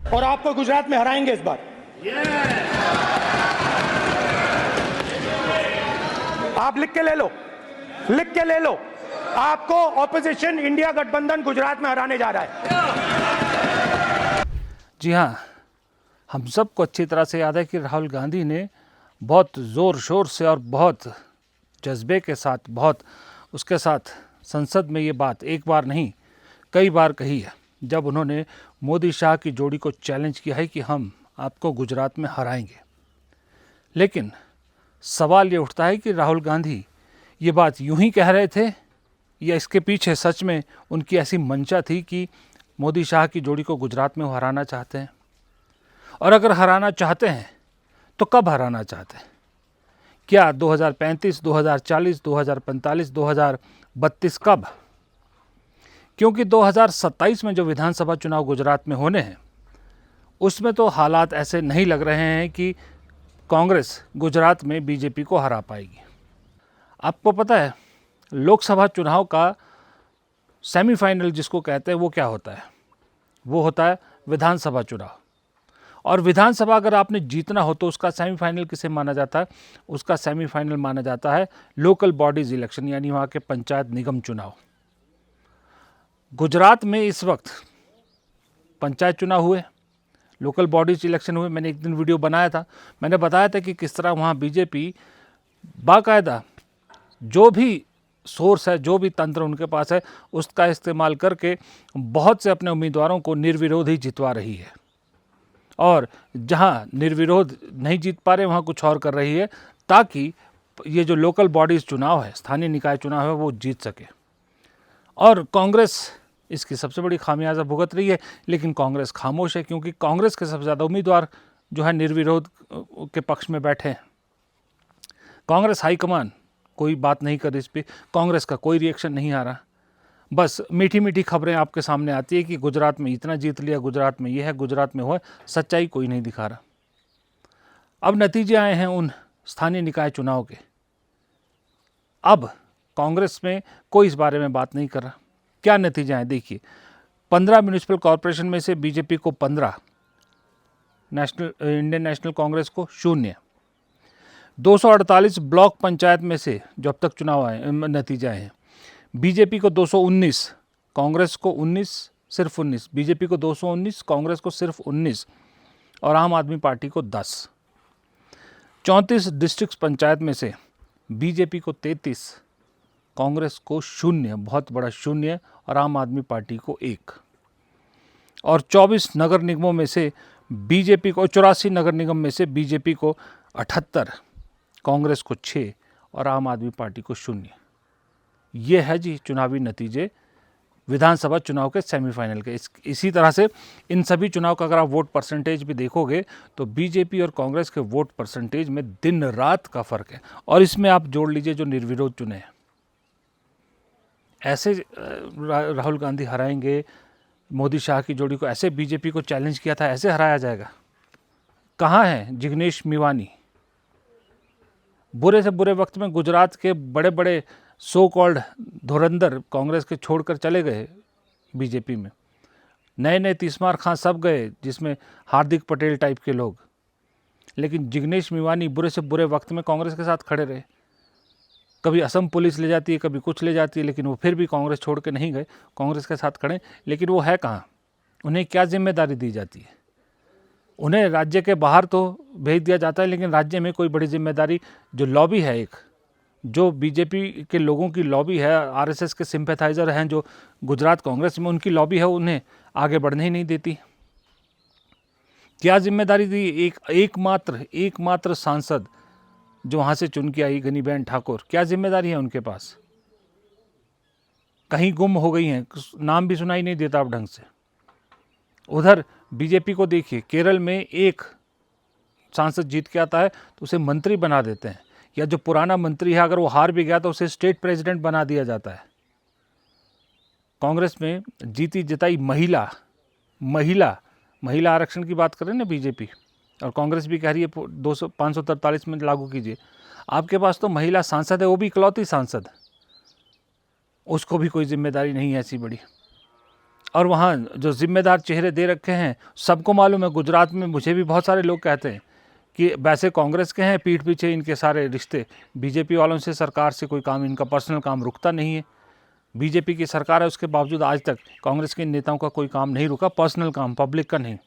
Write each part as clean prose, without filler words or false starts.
और आपको गुजरात में हराएंगे इस बार। आप लिख के ले लो, लिख के ले लो, आपको ऑपोजिशन इंडिया गठबंधन गुजरात में हराने जा रहा है। जी हाँ, हम सबको अच्छी तरह से याद है कि राहुल गांधी ने बहुत ज़ोर शोर से और बहुत जज्बे के साथ, बहुत उसके साथ संसद में ये बात एक बार नहीं कई बार कही है, जब उन्होंने मोदी शाह की जोड़ी को चैलेंज किया है कि हम आपको गुजरात में हराएंगे। लेकिन सवाल ये उठता है कि राहुल गांधी ये बात यूं ही कह रहे थे या इसके पीछे सच में उनकी ऐसी मंशा थी कि मोदी शाह की जोड़ी को गुजरात में वो हराना चाहते हैं? और अगर हराना चाहते हैं तो कब हराना चाहते हैं? क्या 2035, 2040, 2045, 2032 कब? क्योंकि 2027 में जो विधानसभा चुनाव गुजरात में होने हैं उसमें तो हालात ऐसे नहीं लग रहे हैं कि कांग्रेस गुजरात में बीजेपी को हरा पाएगी। आपको पता है लोकसभा चुनाव का सेमीफाइनल जिसको कहते हैं वो क्या होता है? वो होता है विधानसभा चुनाव। और विधानसभा अगर आपने जीतना हो तो उसका सेमीफाइनल किसे माना जाता है? उसका सेमीफाइनल माना जाता है लोकल बॉडीज इलेक्शन, यानी वहाँ के पंचायत निगम चुनाव। गुजरात में इस वक्त पंचायत चुनाव हुए, लोकल बॉडीज इलेक्शन हुए। मैंने एक दिन वीडियो बनाया था, मैंने बताया था कि किस तरह वहाँ बीजेपी बाकायदा जो भी सोर्स है, जो भी तंत्र उनके पास है, उसका इस्तेमाल करके बहुत से अपने उम्मीदवारों को निर्विरोध ही जितवा रही है। और जहां निर्विरोध नहीं जीत पा रहे वहां कुछ और कर रही है ताकि ये जो लोकल बॉडीज चुनाव है, स्थानीय निकाय चुनाव है, वो जीत सके। और कांग्रेस इसकी सबसे बड़ी खामियाजा भुगत रही है। लेकिन कांग्रेस खामोश है क्योंकि कांग्रेस के सबसे ज़्यादा उम्मीदवार जो है निर्विरोध के पक्ष में बैठे हैं। कांग्रेस हाईकमान कोई बात नहीं कर रही इस पर, कांग्रेस का कोई रिएक्शन नहीं आ रहा। बस मीठी मीठी खबरें आपके सामने आती है कि गुजरात में इतना जीत लिया, गुजरात में ये है, गुजरात में हुआ। सच्चाई कोई नहीं दिखा रहा। अब नतीजे आए हैं उन स्थानीय निकाय चुनाव के। अब कांग्रेस में कोई इस बारे में बात नहीं कर रहा। क्या नतीजे आए देखिए। 15 म्यूनिसिपल कॉरपोरेशन में से बीजेपी को 15, इंडियन नेशनल कांग्रेस को 0। 248 ब्लॉक पंचायत में से जो अब तक चुनाव आए नतीजे आए हैं, बीजेपी को 219, कांग्रेस को 19, सिर्फ 19। बीजेपी को 219, कांग्रेस को सिर्फ 19 और आम आदमी पार्टी को 10। 34 डिस्ट्रिक्ट पंचायत में से बीजेपी को 33, कांग्रेस को 0, बहुत बड़ा 0, और आम आदमी पार्टी को 1। और 24 नगर निगमों में से बीजेपी को, 84 नगर निगम में से बीजेपी को 78, कांग्रेस को 6 और आम आदमी पार्टी को 0। ये है जी चुनावी नतीजे विधानसभा चुनाव के सेमीफाइनल के। इसी तरह से इन सभी चुनाव का अगर आप वोट परसेंटेज भी देखोगे तो बीजेपी और कांग्रेस के वोट परसेंटेज में दिन रात का फर्क है। और इसमें आप जोड़ लीजिए जो निर्विरोध चुने हैं। ऐसे राहुल गांधी हराएंगे मोदी शाह की जोड़ी को, ऐसे बीजेपी को चैलेंज किया था, ऐसे हराया जाएगा? कहाँ है जिग्नेश मेवानी? बुरे से बुरे वक्त में गुजरात के बड़े बड़े सो कॉल्ड धुरंधर कांग्रेस के छोड़कर चले गए बीजेपी में। नए नए तीसमार खां सब गए, जिसमें हार्दिक पटेल टाइप के लोग। लेकिन जिग्नेश मेवानी बुरे से बुरे वक्त में कांग्रेस के साथ खड़े रहे। कभी असम पुलिस ले जाती है, कभी कुछ ले जाती है, लेकिन वो फिर भी कांग्रेस छोड़ के नहीं गए, कांग्रेस के साथ खड़े। लेकिन वो है कहाँ? उन्हें क्या जिम्मेदारी दी जाती है? उन्हें राज्य के बाहर तो भेज दिया जाता है, लेकिन राज्य में कोई बड़ी जिम्मेदारी, जो लॉबी है, एक जो बीजेपी के लोगों की लॉबी है, आरएसएस के सिंपैथाइजर हैं जो गुजरात कांग्रेस में, उनकी लॉबी है, उन्हें आगे बढ़ने ही नहीं देती। क्या जिम्मेदारी दी? एकमात्र सांसद जो वहाँ से चुन के आई, गनीबेन ठाकुर, क्या जिम्मेदारी है उनके पास? कहीं गुम हो गई हैं, नाम भी सुनाई नहीं देता अब ढंग से। उधर बीजेपी को देखिए, केरल में एक सांसद जीत के आता है तो उसे मंत्री बना देते हैं, या जो पुराना मंत्री है अगर वो हार भी गया तो उसे स्टेट प्रेसिडेंट बना दिया जाता है। कांग्रेस में जीती जिताई महिला आरक्षण की बात करें ना बीजेपी, और कांग्रेस भी कह रही है 543 में लागू कीजिए। आपके पास तो महिला सांसद है, वो भी इकलौती सांसद, उसको भी कोई जिम्मेदारी नहीं है ऐसी बड़ी। और वहाँ जो जिम्मेदार चेहरे दे रखे हैं सबको मालूम है। गुजरात में मुझे भी बहुत सारे लोग कहते हैं कि वैसे कांग्रेस के हैं, पीठ पीछे इनके सारे रिश्ते बीजेपी वालों से, सरकार से कोई काम, इनका पर्सनल काम रुकता नहीं है। बीजेपी की सरकार है, उसके बावजूद आज तक कांग्रेस के नेताओं का कोई काम नहीं रुका, पर्सनल काम, पब्लिक का नहीं।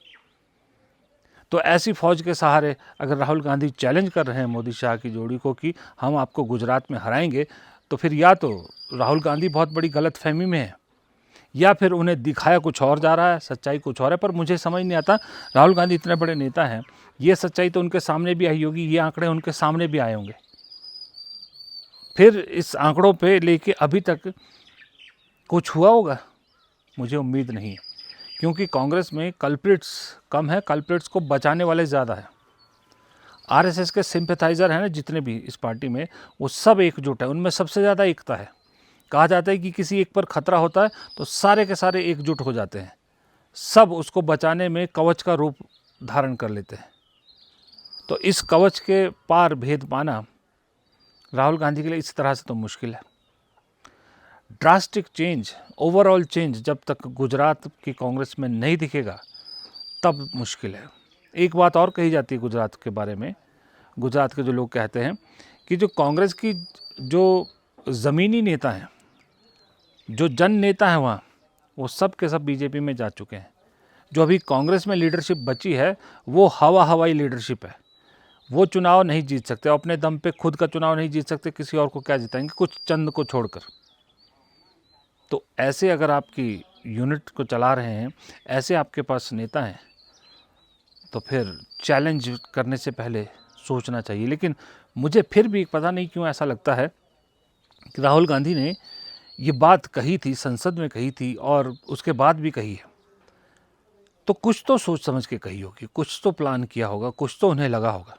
तो ऐसी फौज के सहारे अगर राहुल गांधी चैलेंज कर रहे हैं मोदी शाह की जोड़ी को कि हम आपको गुजरात में हराएंगे, तो फिर या तो राहुल गांधी बहुत बड़ी गलतफहमी में है, या फिर उन्हें दिखाया कुछ और जा रहा है, सच्चाई कुछ और है। पर मुझे समझ नहीं आता, राहुल गांधी इतने बड़े नेता हैं, ये सच्चाई तो उनके सामने भी आई होगी, ये आंकड़े उनके सामने भी आए होंगे, फिर इस आंकड़ों पे लेके अभी तक कुछ हुआ होगा? मुझे उम्मीद नहीं है, क्योंकि कांग्रेस में कल्प्रिट्स कम है, कल्प्रिट्स को बचाने वाले ज़्यादा है। आरएसएस के सिंपैथाइज़र हैं ना जितने भी इस पार्टी में, वो सब एकजुट है, उनमें सबसे ज़्यादा एकता है। कहा जाता है कि किसी एक पर खतरा होता है तो सारे के सारे एकजुट हो जाते हैं, सब उसको बचाने में कवच का रूप धारण कर लेते हैं। तो इस कवच के पार भेद पाना राहुल गांधी के लिए इस तरह से तो मुश्किल है। ड्रास्टिक चेंज, ओवरऑल चेंज जब तक गुजरात की कांग्रेस में नहीं दिखेगा तब मुश्किल है। एक बात और कही जाती है गुजरात के बारे में, गुजरात के जो लोग कहते हैं कि जो कांग्रेस की जो ज़मीनी नेता हैं, जो जन नेता हैं वहाँ, वो सब के सब बीजेपी में जा चुके हैं। जो अभी कांग्रेस में लीडरशिप बची है वो हवाई लीडरशिप है। वो चुनाव नहीं जीत सकते, अपने दम पे खुद का चुनाव नहीं जीत सकते, किसी और को क्या जिताएंगे, कुछ चंद को छोड़कर। तो ऐसे अगर आपकी यूनिट को चला रहे हैं, ऐसे आपके पास नेता हैं, तो फिर चैलेंज करने से पहले सोचना चाहिए। लेकिन मुझे फिर भी पता नहीं क्यों ऐसा लगता है कि राहुल गांधी ने ये बात कही थी, संसद में कही थी और उसके बाद भी कही है, तो कुछ तो सोच समझ के कही होगी, कुछ तो प्लान किया होगा, कुछ तो उन्हें लगा होगा।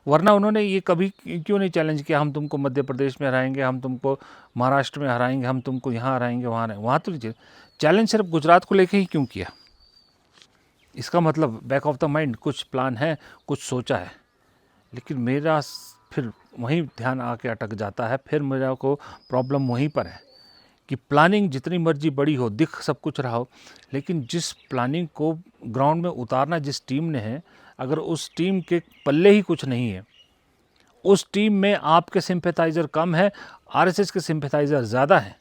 वरना उन्होंने ये कभी क्यों नहीं चैलेंज किया, हम तुमको मध्य प्रदेश में हराएंगे, हम तुमको महाराष्ट्र में हराएंगे, हम तुमको यहाँ हराएंगे, वहाँ तो नहीं। चैलेंज सिर्फ गुजरात को लेके ही क्यों किया? इसका मतलब बैक ऑफ द माइंड कुछ प्लान है, कुछ सोचा है। लेकिन मेरा फिर वहीं ध्यान आके अटक जाता है, फिर मेरा को प्रॉब्लम वहीं पर है कि प्लानिंग जितनी मर्जी बड़ी हो, दिख सब कुछ रहा हो, लेकिन जिस प्लानिंग को ग्राउंड में उतारना जिस टीम ने है, अगर उस टीम के पल्ले ही कुछ नहीं है, उस टीम में आपके सिंपैथाइज़र कम है, आरएसएस के सिंपैथाइज़र ज़्यादा हैं,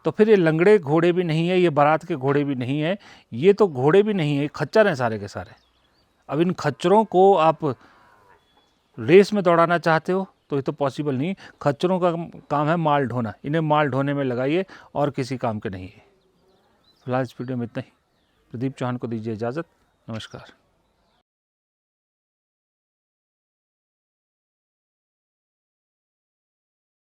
तो फिर ये लंगड़े घोड़े भी नहीं है, ये बारात के घोड़े भी नहीं है, ये तो घोड़े भी नहीं है, खच्चर हैं सारे के सारे। अब इन खच्चरों को आप रेस में दौड़ाना चाहते हो तो ये तो पॉसिबल नहीं। खच्चरों का काम है माल ढोना, इन्हें माल ढोने में लगाइए और किसी काम के नहीं है। फिलहाल इस वीडियो में इतना ही। प्रदीप चौहान को दीजिए इजाज़त। नमस्कार।